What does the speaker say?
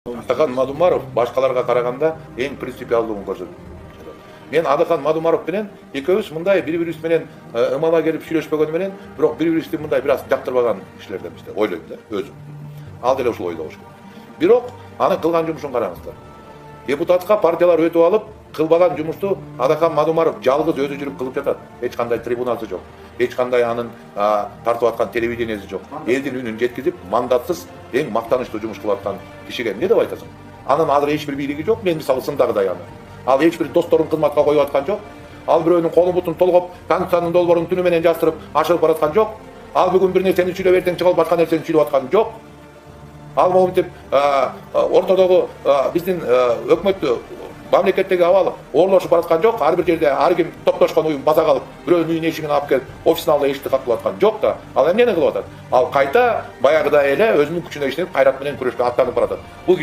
Атакан Мадумаров башкаларга караганда эң принципиалдуулугун көрсөтөт. Мен Атакан Мадумаров менен экөөбүз мындай бири-бирибиз менен ымала келип сүйлөшпөгөнү менен, бирок бири-бирибизди мындай бир аз жактырбаган кишилерденбиз деп ойлойм да, өзүм. Ал деле ушул ойдо болуш керек. Бирок аны кылган жумушун караңыздар. Депутатка партиялар өтүп алып, кылбаган жумушту Атакан Мадумаров жалгыз өзү жүрүп кылып жатат. Эч кандай трибунасы жок. Эч кандай анын тартып аткан телевидениеси жок. Элдин үнүн жеткизип, мандатсыз эң мактанычтуу жумуш кылып аткан кишиге эмне деп айтасың? Анын азыр эч бир бийлиги жок. Мен мисалы сындагыдай аны. Ал эч бир досторун кызматка коюп аткан жок. Ал бирөөнүн колу бутун толгоп, Конституциянын долбоорун түнү менен жастырып, ашыгып бараткан жок. Ал бүгүн бир нерсени сүйлөп эртең чыгып башка нерсени сүйлөп аткан жок. Ал монтип ортодогу биздин өкмөттү мамлекеттеги абалы орлошуп бараткан жок. Ар бир жерде ар ким топтошкон уюм баса калып, бирөөнүн үйүнүн эшигин алып келип, офисин алып эшикти каттап аткан жок да. Ал эмнени кылып атат? Ал кайта баягыдай эле өзүнүн күчүнө ишенип, кайрат менен күрөшкө аттанып баратат. Бул